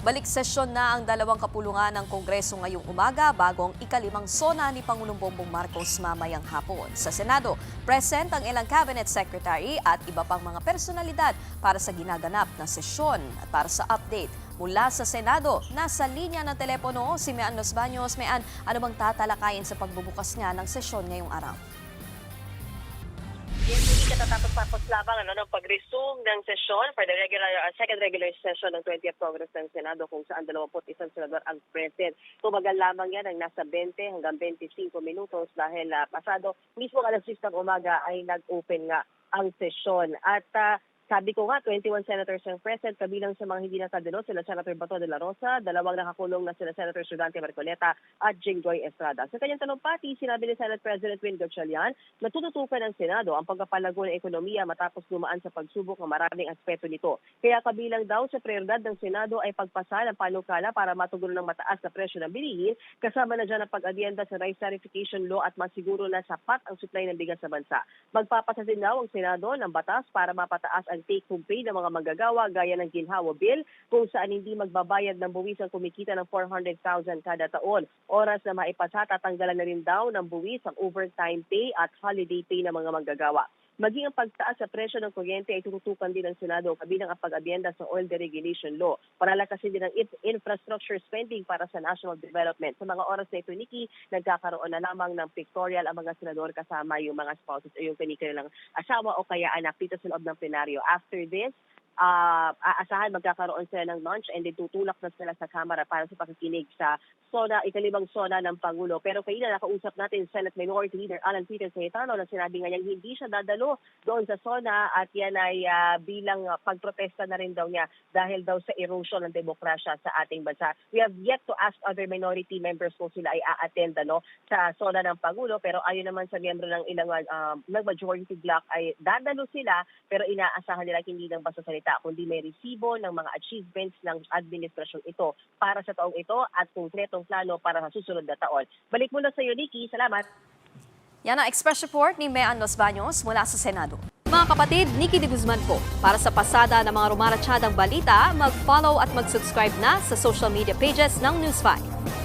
Balik sesyon na ang dalawang kapulungan ng Kongreso ngayong umaga bago ang ikalimang sona ni Pangulong Bongbong Marcos mamayang hapon. Sa Senado, present ang ilang cabinet secretary at iba pang mga personalidad para sa ginaganap na sesyon. At para sa update mula sa Senado, nasa linya ng telepono si Mean Los Baños. Mean, ano bang tatalakayin sa pagbubukas nga ng sesyon ngayong araw? Yes, hindi katatapos lamang ng pag-resume ng sesyon for the second regular session ng 20th Congress ng Senado kung saan 21 senador ang present. Tumagal lamang yan ng nasa 20 hanggang 25 minutos dahil pasado mismo alas 6 ng umaga ay nag-open nga ang sesyon. At sabi ko nga, 21 senators ang present, kabilang sa mga hindi nakadalo, sila Senator Bato de la Rosa, dalawang nakakulong na sila Senator Sudante Marcoleta at Jinggoy Estrada. Sa kanyang talumpati, sinabi ni Senate President Win Gatchalian na tututukan ng Senado ang pagpapalago ng ekonomiya matapos dumaan sa pagsubok ng maraming aspeto nito. Kaya kabilang daw sa prioridad ng Senado ay pagpasa ng panukala para matugunan ng mataas na presyo ng bilihin, kasama na dyan ang pag-adyenda sa rice tarification law at masiguro na sapat ang supply ng bigas sa bansa. Magpapasa din daw ang Senado ng batas para mapataas ang take-home pay ng mga manggagawa gaya ng Ginhawa Bill kung saan hindi magbabayad ng buwis ang kumikita ng 400,000 kada taon. Oras na maipasa, tatanggalan na rin daw ng buwis ang overtime pay at holiday pay ng mga manggagawa. Maging ang pagtaas sa presyo ng kuryente ay tututukan din ng Senado kabilang ang pag-abyenda sa oil deregulation law. Panalakasin din ang infrastructure spending para sa national development. Sa mga oras na ito, Nikki, nagkakaroon na lamang ng pictorial ang mga senador kasama yung mga spouses o yung kanilang asawa o kaya anak dito sa loob ng plenaryo. After this, aasahan magkakaroon sila ng lunch and then tutulak na sila sa Kamara para sa pakikinig sa ikalimang sona ng Pangulo. Pero kanina nakausap natin Senate Minority Leader Alan Peter Cayetano na sinabi nga niyang hindi siya dadalo doon sa sona at yan ay bilang pagprotesta na rin daw niya dahil daw sa erosion ng demokrasya sa ating bansa. We have yet to ask other minority members kung sila ay a-attend sa sona ng Pangulo, pero ayon naman sa miyembro ng ilang ng majority bloc ay dadalo sila pero inaasahan nila hindi lang basta salita kundi may resibo ng mga achievements ng administrasyon ito para sa taong ito at konkretong plano para sa susunod na taon. Balik muna sa iyo, Nikki. Salamat. Yan ang Express Report ni Mean Los Baños mula sa Senado. Mga kapatid, Nikki de Guzman po. Para sa pasada ng mga rumaratsyadang balita, mag-follow at mag-subscribe na sa social media pages ng News 5.